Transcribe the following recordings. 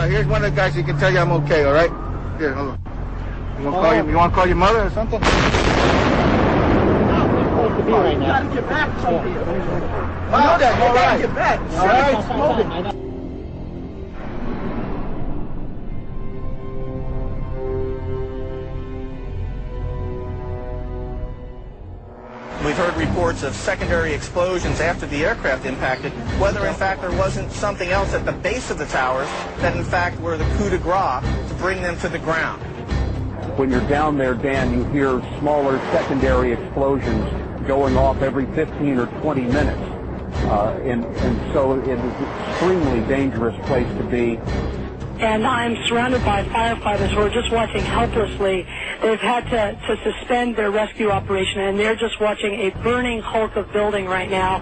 here's one of the guys who can tell you I'm okay, all right? Here, hold on. You want to call your mother or something? You gotta get back from here. I know that. You gotta get back. All right, smoking. We've heard reports of secondary explosions after the aircraft impacted, whether in fact there wasn't something else at the base of the towers that in fact were the coup de grace to bring them to the ground. When you're down there, Dan, you hear smaller secondary explosions going off every 15 or 20 minutes. And so it is an extremely dangerous place to be. And I'm surrounded by firefighters who are just watching helplessly. They've had to suspend their rescue operation, and they're just watching a burning hulk of building right now.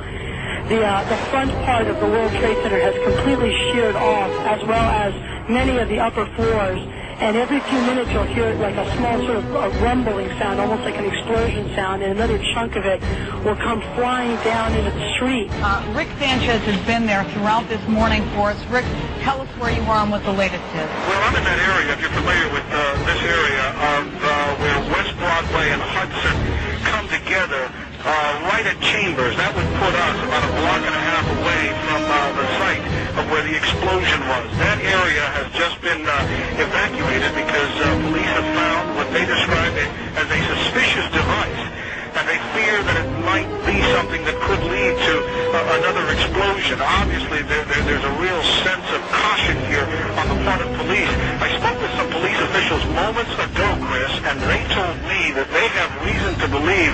The front part of the World Trade Center has completely sheared off, as well as many of the upper floors. And every few minutes you'll hear like a small sort of a rumbling sound, almost like an explosion sound, and another chunk of it will come flying down into the street. Rick Sanchez has been there throughout this morning for us. Rick, tell us where you are and what the latest is. Well, I'm in that area, if you're familiar with this area, of where West Broadway and Hudson come together, right at Chambers. That would put us about a block and a half away from the site of where the explosion was. That area has just been evacuated because police have found what they describe as a suspicious device, and they fear that it might be something that could lead to another explosion. Obviously, there's a real sense of caution here on the part of police. I spoke with some police officials moments ago, Chris, and they told me that they have reason to believe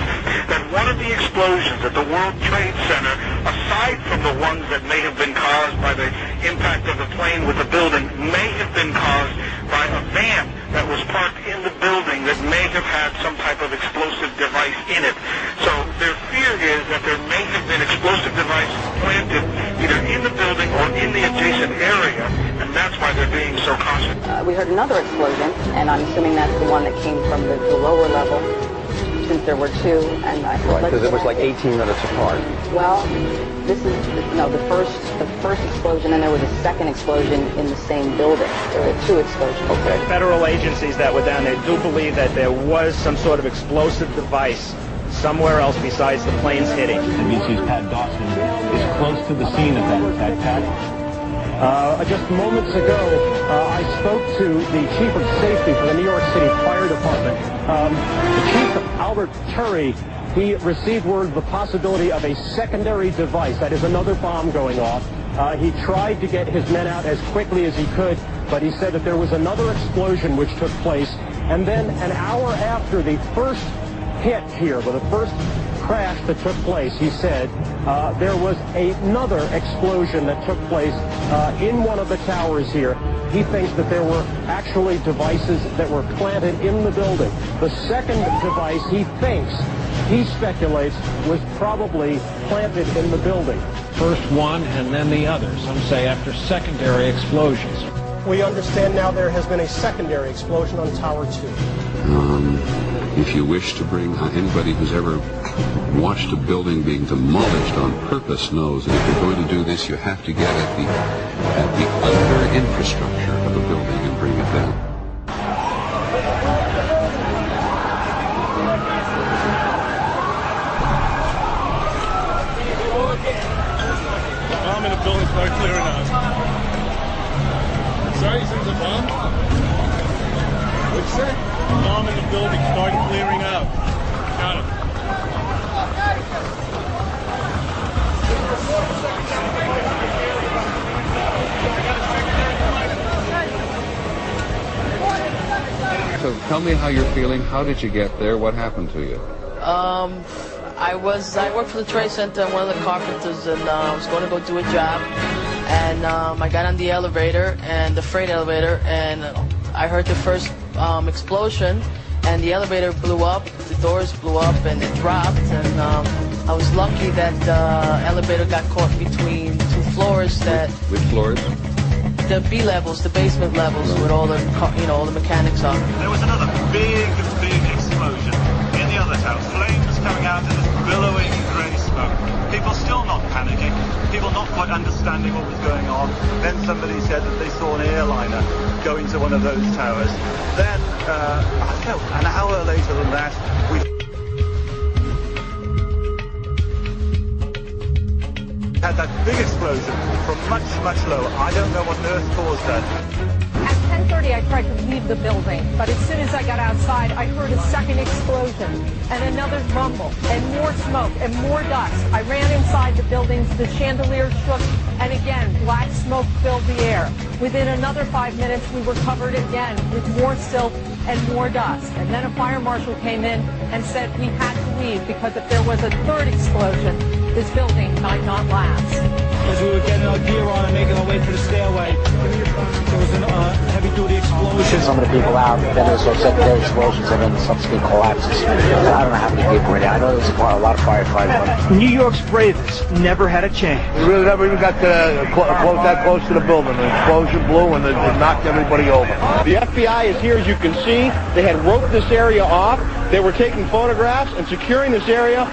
that one of the explosions at the World Trade Center, aside from the ones that may have been caused by the impact of the plane with the building, may have been caused by a van that was parked in the building that may have had some type of explosive device in it. So their fear is that there may have been explosive devices planted either in the building or in the adjacent area, and that's why they're being so cautious. We heard another explosion, and I'm assuming that's the one that came from the lower level, since there were two. And right, because it was like 18 minutes apart. Well, this is the first explosion, and there was a second explosion in the same building. There were two explosions. Okay. Federal agencies that were down there do believe that there was some sort of explosive device somewhere else besides the planes hitting. NBC's Pat Dawson is close to the scene of that attack. Pat? Just moments ago, I spoke to the Chief of Safety for the New York City Fire Department. The Chief, Albert Turry, he received word of the possibility of a secondary device, that is another bomb going off. He tried to get his men out as quickly as he could, but he said that there was another explosion which took place. And then an hour after the first hit here, with the first crash that took place, he said, there was another explosion that took place in one of the towers here. He thinks that there were actually devices that were planted in the building. The second device, he speculates, was probably planted in the building. First one and then the other, some say after secondary explosions. We understand now there has been a secondary explosion on Tower 2. If you wish to bring anybody who's ever watched a building being demolished on purpose knows that if you're going to do this, you have to get at the under infrastructure of a building and bring it down. Bomb in the building, start clearing out. Sorry, is there a bomb? What'd you say? Bomb in the building, start clearing out. Got it. So tell me how you're feeling. How did you get there? What happened to you? I worked for the Trade Center. I'm one of the carpenters, and I was going to go do a job. And I got on the elevator, and the freight elevator, and I heard the first explosion, and the elevator blew up, the doors blew up, and it dropped, and I was lucky that the elevator got caught between two floors. Which floors? The B levels, the basement levels, with all the all the mechanics on. There was another big explosion in the other tower. Flames coming out in this billowing grey smoke. People still not panicking. People not quite understanding understanding what was going on. Then somebody said that they saw an airliner go into one of those towers. Then, I don't know, an hour later than that, we had that big explosion from much, much lower. I don't know what on earth caused that. At 10:30, I tried to leave the building, but as soon as I got outside, I heard a second explosion and another rumble and more smoke and more dust. I ran inside the buildings, the chandelier shook, and again, black smoke filled the air. Within another 5 minutes, we were covered again with more silt and more dust. And then a fire marshal came in and said we had to leave because if there was a third explosion, this building might not last. As we were getting our gear on and making our way to the stairway, there was a heavy-duty explosion. Some of the people out, then there's those secondary explosions, and then subsequent collapses. I don't know how many people were there. I know there was a lot of firefighters. New York's bravest never had a chance. We really never even got that close to the building. The explosion blew and it knocked everybody over. The FBI is here, as you can see. They had roped this area off. They were taking photographs and securing this area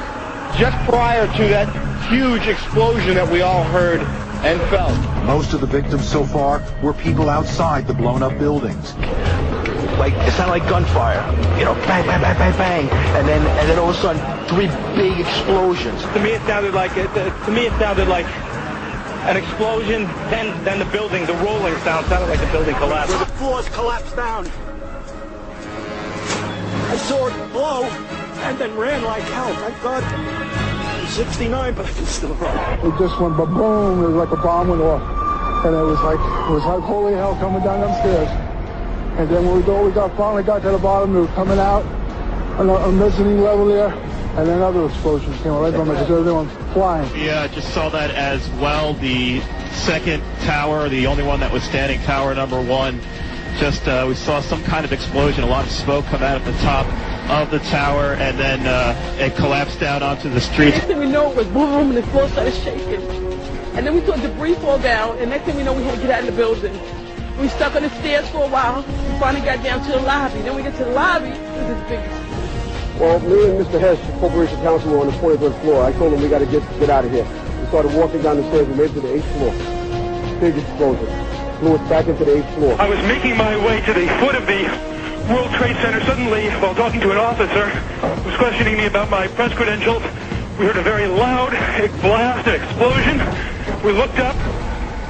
just prior to that huge explosion that we all heard and felt. Most of the victims so far were people outside the blown-up buildings. Like, it sounded like gunfire. You know, bang, bang, bang, bang, bang, and then all of a sudden, 3 big explosions. To me, it sounded like an explosion. Then the building, the rolling sound sounded like the building collapsed. The floors collapsed down. I saw it blow, and then ran like hell. Thank God. I'm 69, but I can still run. It just went ba-boom. It was like a bomb went off. And it was like holy hell coming down them stairs. And then when we finally got to the bottom, we were coming out on a mezzanine level there, and then other explosions came right from it because everyone was flying. Yeah, just saw that as well. The second tower, the only one that was standing, tower number 1, just we saw some kind of explosion, a lot of smoke come out at the top of the tower, and then it collapsed down onto the street. Next thing we know, it was boom, and the floor started shaking. And then we saw debris fall down, and next thing we know, we had to get out of the building. We stuck on the stairs for a while. We finally got down to the lobby. Then we get to the lobby, it was big. Well, me and Mr. Hess, the corporation counsel, were on the 23rd floor. I told him we got to get out of here. We started walking down the stairs. We made it to the 8th floor. Big explosion. Blew us back into the 8th floor. I was making my way to the foot of the World Trade Center. Suddenly, while talking to an officer who was questioning me about my press credentials, we heard a very loud blast, an explosion. We looked up,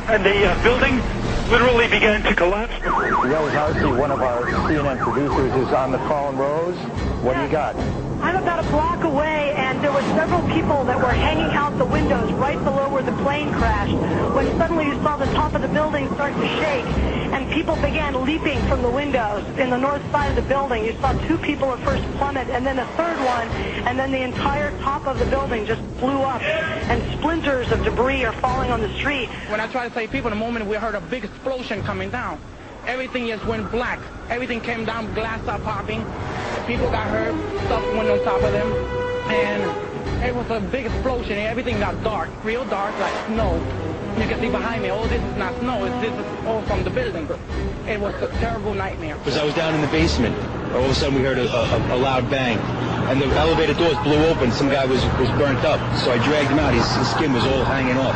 and the building literally began to collapse. Rose Harsey, one of our CNN producers, is on the phone. Rose, what do you got? I'm about a block away, and there were several people that were hanging out the windows right below where the plane crashed, when suddenly you saw the top of the building start to shake, and people began leaping from the windows in the north side of the building. You saw 2 people at first plummet, and then a third one, and then the entire top of the building just blew up, and splinters of debris are falling on the street. When I tried to save people, the moment we heard a big explosion coming down, everything just went black. Everything came down, glass started popping. People got hurt, stuff went on top of them, and it was a big explosion. Everything got dark, real dark, like snow. You can see behind me, oh, this is not snow, this is all from the building. It was a terrible nightmare. Because I was down in the basement, all of a sudden we heard a loud bang, and the elevator doors blew open. Some guy was burnt up, so I dragged him out. His skin was all hanging off.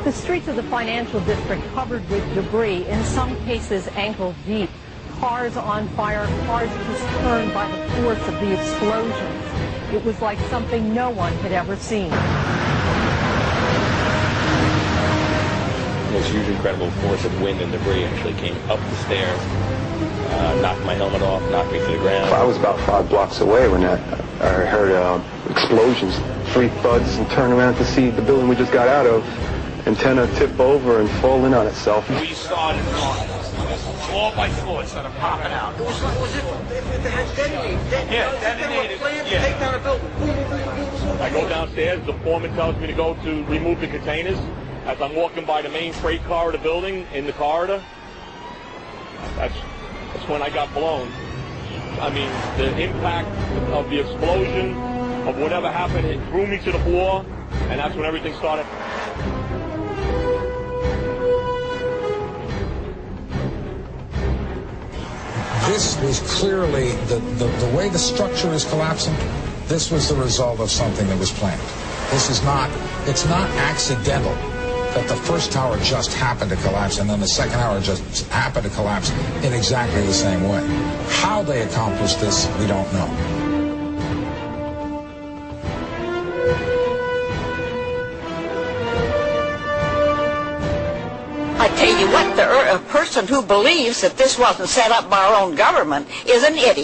The streets of the financial district covered with debris, in some cases ankle deep. Cars on fire, cars just turned by the force of the explosions. It was like something no one had ever seen. This huge, incredible force of wind and debris actually came up the stairs, knocked my helmet off, knocked me to the ground. I was about 5 blocks away when I heard explosions, 3 thuds, and turned around to see the building we just got out of. Antenna tip over and fall in on itself. We started floor by floor, started popping out. It had detonated. Yeah, detonated. Yeah. Take down a building. I go downstairs, the foreman tells me to go to remove the containers. As I'm walking by the main freight car of the building, in the corridor, that's when I got blown. I mean, the impact of the explosion, of whatever happened, it threw me to the floor, and that's when everything started. This was clearly, the way the structure is collapsing, this was the result of something that was planned. This is not, it's not accidental. that the first tower just happened to collapse and then the second tower just happened to collapse in exactly the same way. How they accomplished this, we don't know. I tell you what, a person who believes that this wasn't set up by our own government is an idiot.